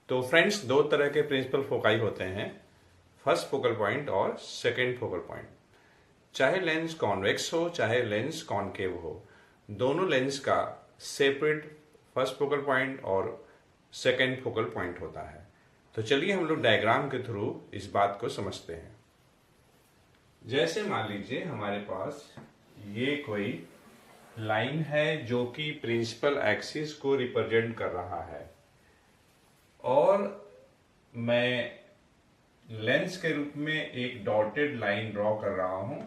तो फ्रेंड्स, दो तरह के प्रिंसिपल फोकाई होते हैं, फर्स्ट फोकल पॉइंट और सेकेंड फोकल पॉइंट। चाहे लेंस कॉन्वेक्स हो चाहे लेंस कॉनकेव हो, दोनों लेंस का सेपरेट फर्स्ट फोकल पॉइंट और सेकेंड फोकल पॉइंट होता है। तो चलिए हम लोग डायग्राम के थ्रू इस बात को समझते हैं। जैसे मान लीजिए हमारे पास ये कोई लाइन है जो कि प्रिंसिपल एक्सिस को रिप्रेजेंट कर रहा है, और मैं लेंस के रूप में एक डॉटेड लाइन ड्रॉ कर रहा हूं,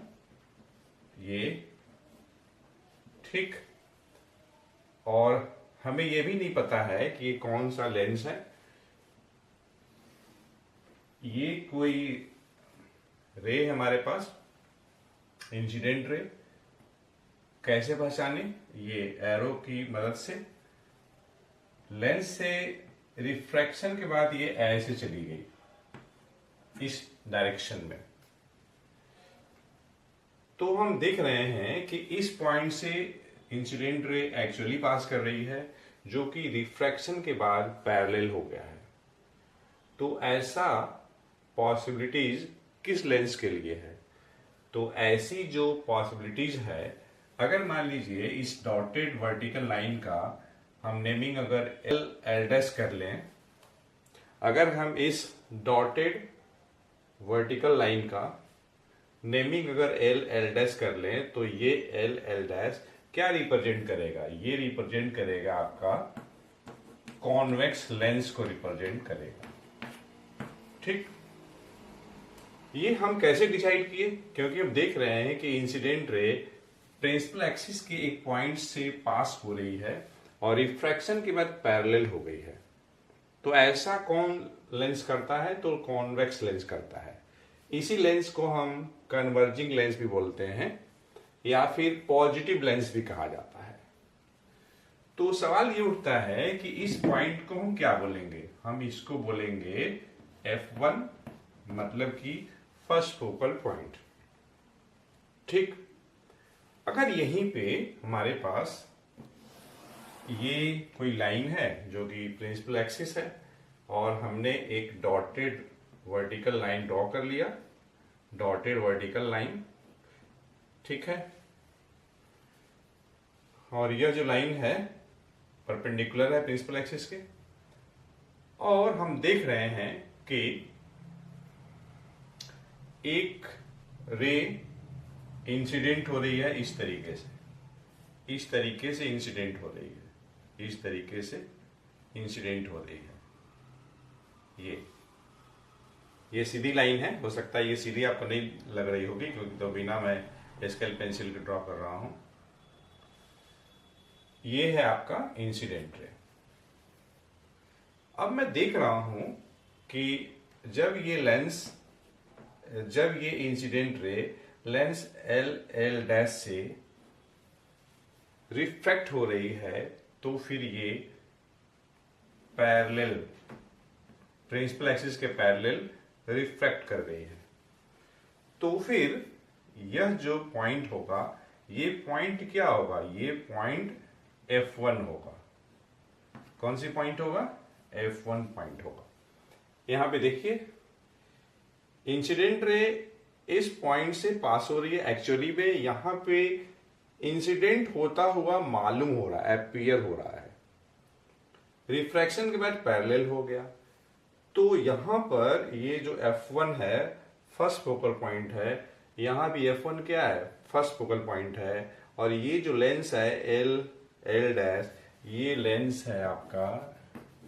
ये ठीक। और हमें यह भी नहीं पता है कि ये कौन सा लेंस है। ये कोई रे हमारे पास, इंसिडेंट रे। कैसे पहचाने? ये एरो की मदद से। लेंस से रिफ्रैक्शन के बाद ये ऐसे चली गई इस डायरेक्शन में। तो हम देख रहे हैं कि इस पॉइंट से इंसिडेंट रे एक्चुअली पास कर रही है, जो कि रिफ्रैक्शन के बाद पैरेलल हो गया है। तो ऐसा पॉसिबिलिटीज किस लेंस के लिए है? तो ऐसी जो पॉसिबिलिटीज है, अगर मान लीजिए इस डॉटेड वर्टिकल लाइन का हम नेमिंग अगर एल डैश कर लें, अगर हम इस डॉटेड वर्टिकल लाइन का नेमिंग अगर एल डैश कर लें, तो ये एल डैश क्या रिप्रेजेंट करेगा? ये रिप्रेजेंट करेगा आपका कॉन्वेक्स लेंस को रिप्रेजेंट करेगा, ठीक। ये हम कैसे डिसाइड किए? क्योंकि अब देख रहे हैं कि इंसिडेंट रे प्रिंसिपल एक्सिस के एक पॉइंट से पास हो रही है और रिफ्रैक्शन के बाद पैरेलल हो गई है। तो ऐसा कौन लेंस करता है? तो कॉन्वेक्स लेंस करता है। इसी लेंस को हम कन्वर्जिंग लेंस भी बोलते हैं, या फिर पॉजिटिव लेंस भी कहा जाता है। तो सवाल ये उठता है कि इस पॉइंट को हम क्या बोलेंगे? हम इसको बोलेंगे F1, मतलब कि फर्स्ट फोकल पॉइंट, ठीक। अगर यहीं पे हमारे पास ये कोई लाइन है जो कि प्रिंसिपल एक्सिस है, और हमने एक डॉटेड वर्टिकल लाइन ड्रॉ कर लिया, डॉटेड वर्टिकल लाइन, ठीक है। और यह जो लाइन है परपेंडिकुलर है प्रिंसिपल एक्सिस के, और हम देख रहे हैं कि एक रे इंसिडेंट हो रही है इस तरीके से, इस तरीके से इंसिडेंट हो रही है, इस तरीके से इंसिडेंट हो रही है। ये सीधी लाइन है। हो सकता है ये सीधी आपको नहीं लग रही होगी, क्योंकि तो बिना मैं स्केल पेंसिल के ड्रॉ कर रहा हूं। ये है आपका इंसिडेंट रे। अब मैं देख रहा हूं कि जब ये incident ray lens L dash से रिफ्रैक्ट हो रही है, तो फिर ये पैरेलल, प्रिंसिपल एक्सिस के पैरेलल रिफ्रैक्ट कर रही है। तो फिर यह जो पॉइंट होगा, ये पॉइंट क्या होगा? ये पॉइंट F1 होगा। कौन सी पॉइंट होगा? F1 पॉइंट होगा। यहां पे देखिए, इंसिडेंट रे इस पॉइंट से पास हो रही है। एक्चुअली में यहां पे इंसिडेंट होता हुआ मालूम हो रहा है, अपीयर हो रहा है। रिफ्रैक्शन के बाद पैरेलल हो गया। तो यहां पर ये जो F1 है, फर्स्ट फोकल पॉइंट है, यहां भी F1 क्या है? फर्स्ट फोकल पॉइंट है। और ये जो लेंस है एल डैश, ये लेंस है आपका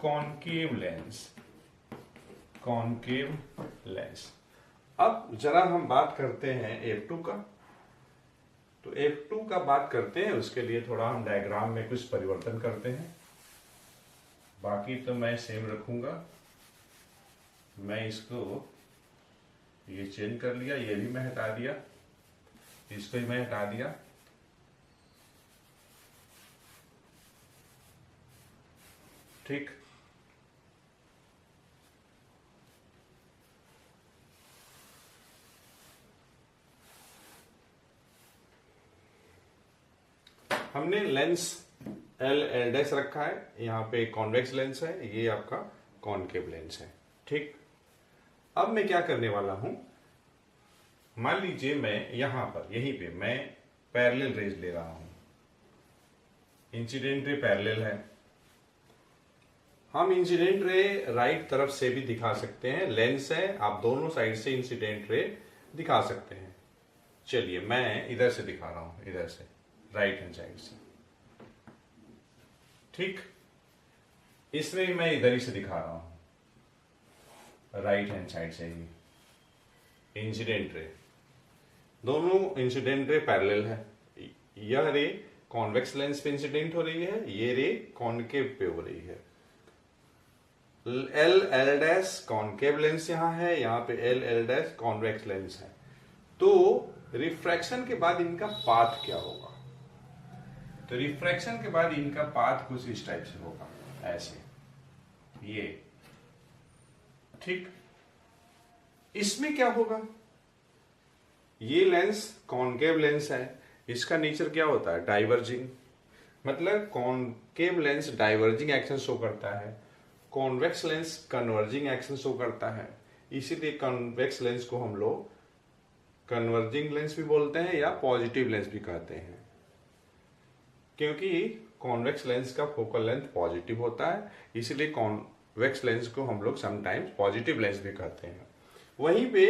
कॉनकेव लेंस, कॉनकेव लेंस। अब जरा हम बात करते हैं F2 का। तो F2 का बात करते हैं, उसके लिए थोड़ा हम डायग्राम में कुछ परिवर्तन करते हैं। बाकी तो मैं सेम रखूंगा। मैं इसको ये चेंज कर लिया, ये भी मैं हटा दिया, इसको भी मैं हटा दिया, ठीक। हमने लेंस एल डैश रखा है, यहाँ पे कॉन्वेक्स लेंस है, ये आपका कॉनकेव लेंस है। ठीक, अब मैं क्या करने वाला हूं, मान लीजिए मैं यहां पर यहीं पे मैं पैरेलल रेज ले रहा हूं, इंसिडेंट रे पैरेलल है। हम इंसिडेंट रे राइट तरफ से भी दिखा सकते हैं, लेंस है, आप दोनों साइड से इंसिडेंट रे दिखा सकते हैं। चलिए मैं इधर से दिखा रहा हूं, इधर से राइट हैंड साइड से। ठीक, इसमें भी मैं इधर ही से दिखा रहा हूं, राइट हैंड साइड से ही इंसिडेंट रे। दोनों इंसिडेंट रे पैरेलल है। यह रे कॉन्वेक्स लेंस पे इंसिडेंट हो रही है, ये रे कॉनकेव पे हो रही है। एल डैश कॉनकेव लेंस यहां है, यहां पे एल डैश कॉन्वेक्स लेंस है। तो रिफ्रैक्शन के बाद इनका पाथ क्या होगा? तो रिफ्रैक्शन के बाद इनका पाथ कुछ इस टाइप से होगा, ऐसे, ये। ठीक, इसमें क्या होगा? ये लेंस कॉनकेव लेंस है, इसका नेचर क्या होता है? डाइवर्जिंग। मतलब concave lens diverging action show करता है, convex lens converging action show करता है। इसीलिए कॉन्वेक्स लेंस को हम लोग कन्वर्जिंग लेंस भी बोलते हैं या पॉजिटिव लेंस भी कहते हैं, क्योंकि कॉन्वेक्स लेंस का फोकल लेंथ पॉजिटिव होता है, इसीलिए कॉन्वेक्स लेंस को हम लोग समटाइम्स पॉजिटिव लेंस भी कहते हैं। वहीं पे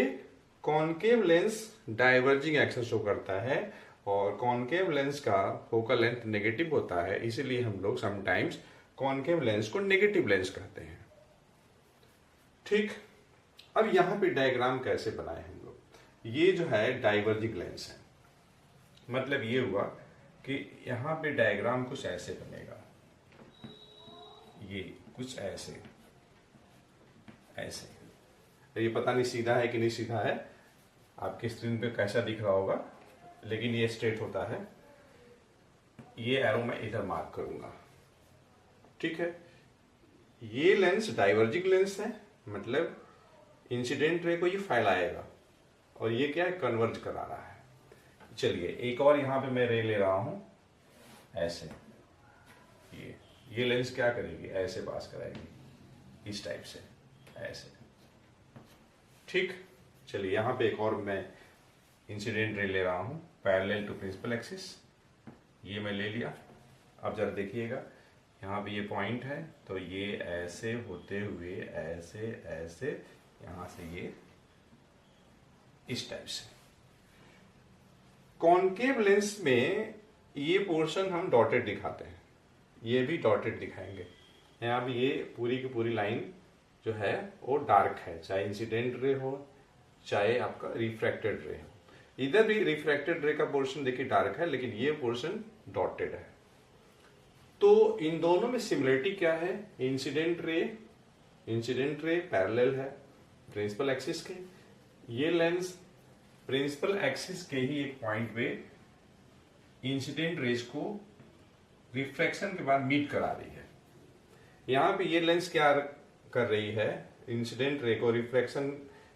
concave lens diverging action show करता है और कॉनकेव लेंस का फोकल लेंथ नेगेटिव होता है, इसीलिए हम लोग समटाइम्स कॉनकेव लेंस को नेगेटिव लेंस कहते हैं। ठीक, अब यहां पे डायग्राम कैसे बनाए हम लोग? ये जो है डाइवर्जिंग लेंस है, मतलब ये हुआ कि यहां पे डायग्राम कुछ ऐसे बनेगा, ये कुछ ऐसे ऐसे। ये पता नहीं सीधा है कि नहीं सीधा है, आपकी स्क्रीन पे कैसा दिख रहा होगा, लेकिन ये स्ट्रेट होता है। ये एरो मैं इधर मार्क करूंगा। ठीक है, ये लेंस डाइवर्जिंग लेंस है, मतलब इंसिडेंट रे को ये फैलाएगा, और ये क्या है? कन्वर्ज करा रहा है। चलिए एक और यहां पे मैं रे ले रहा हूं, ऐसे। ये लेंस क्या करेगी? ऐसे पास कराएगी, इस टाइप से, ऐसे। ठीक, चलिए यहां पे एक और मैं इंसिडेंट रे ले रहा हूं पैरेलल टू प्रिंसिपल एक्सिस। ये मैं ले लिया। अब जरा देखिएगा, यहाँ पे ये पॉइंट है, तो ये ऐसे होते हुए ऐसे ऐसे, यहां से ये इस टाइप से। कॉनकेव लेंस में ये पोर्शन हम डॉटेड दिखाते हैं, ये भी डॉटेड दिखाएंगे। यहाँ पे ये पूरी की पूरी लाइन जो है वो डार्क है, चाहे इंसिडेंट रे हो चाहे आपका रिफ्रैक्टेड रे हो। इधर भी रिफ्रैक्टेड रे का पोर्शन देखिए डार्क है, लेकिन ये पोर्शन डॉटेड है। तो इन दोनों में सिमिलरिटी क्या है? इंसिडेंट रे पैरेलल है प्रिंसिपल एक्सिस के। ये लेंस प्रिंसिपल एक्सिस के ही एक पॉइंट पे इंसिडेंट रेज को रिफ्रैक्शन के बाद मीट करा रही है। यहां पे ये लेंस क्या कर रही है? इंसिडेंट रे को रिफ्रैक्शन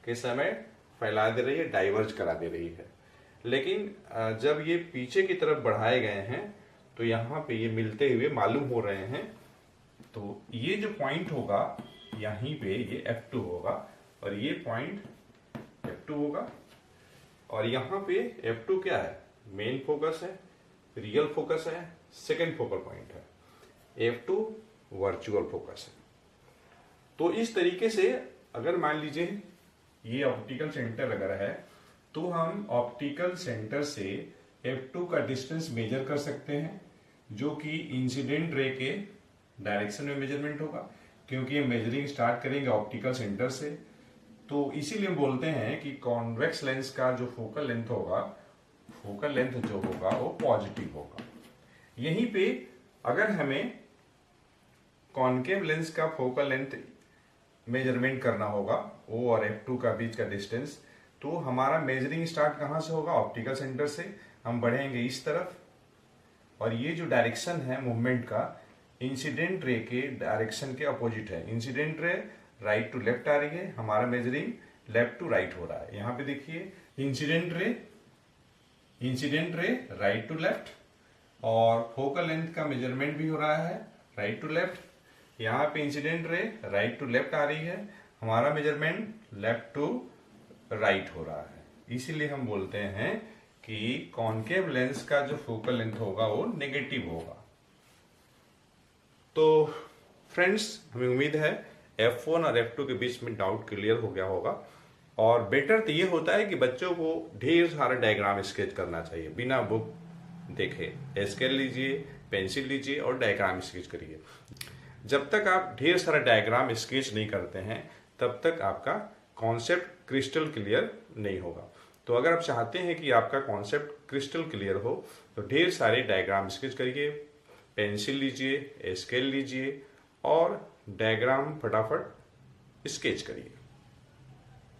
के समय फैला दे रही है, डाइवर्ज करा दे रही है। लेकिन जब ये पीछे की तरफ बढ़ाए गए हैं तो यहाँ पे ये मिलते हुए मालूम हो रहे हैं। तो ये जो पॉइंट होगा यहीं पे ये F2 होगा, और ये पॉइंट F2 होगा, और यहाँ पे F2 क्या है? मेन फोकस है, रियल फोकस है, सेकेंड फोकल पॉइंट है। F2 वर्चुअल फोकस है। तो इस तरीके से अगर मान लीजिए ये ऑप्टिकल सेंटर अगर है, तो हम ऑप्टिकल सेंटर से F2 का डिस्टेंस मेजर कर सकते हैं, जो कि इंसिडेंट रे के डायरेक्शन में मेजरमेंट होगा, क्योंकि ये मेजरिंग स्टार्ट करेंगे ऑप्टिकल सेंटर से। तो इसीलिए बोलते हैं कि कॉन्वेक्स लेंस का जो फोकल लेंथ होगा, फोकल लेंथ जो होगा वो पॉजिटिव होगा। यहीं पे अगर हमें कॉनकेव लेंस का फोकल लेंथ मेजरमेंट करना होगा, O और F2 का बीच का डिस्टेंस, तो हमारा मेजरिंग स्टार्ट कहां से होगा? ऑप्टिकल सेंटर से। हम बढ़ेंगे इस तरफ, और ये जो डायरेक्शन है मूवमेंट का इंसिडेंट रे के डायरेक्शन के अपोजिट है। Incident ray right to left आ रही है, हमारा मेजरिंग लेफ्ट टू राइट हो रहा है। यहां पे देखिए incident ray right to left, और फोकल लेंथ का मेजरमेंट भी हो रहा है राइट टू लेफ्ट। यहाँ पे incident ray right to left आ रही है, हमारा मेजरमेंट लेफ्ट टू राइट हो रहा है, इसीलिए हम बोलते हैं कि कॉनकेव लेंस का जो फोकल लेंथ होगा वो नेगेटिव होगा। तो फ्रेंड्स, हमें उम्मीद है F1 और F2 के बीच में डाउट क्लियर हो गया होगा। और बेटर तो ये होता है कि बच्चों को ढेर सारा डायग्राम स्केच करना चाहिए, बिना बुक देखे स्केल लीजिए, पेंसिल लीजिए और डायग्राम स्केच करिए। जब तक आप ढेर सारा डायग्राम स्केच नहीं करते हैं तब तक आपका कॉन्सेप्ट क्रिस्टल क्लियर नहीं होगा। तो अगर आप चाहते हैं कि आपका कॉन्सेप्ट क्रिस्टल क्लियर हो तो ढेर सारे डायग्राम स्केच करिए, पेंसिल लीजिए, स्केल लीजिए और डायग्राम फटाफट स्केच करिए।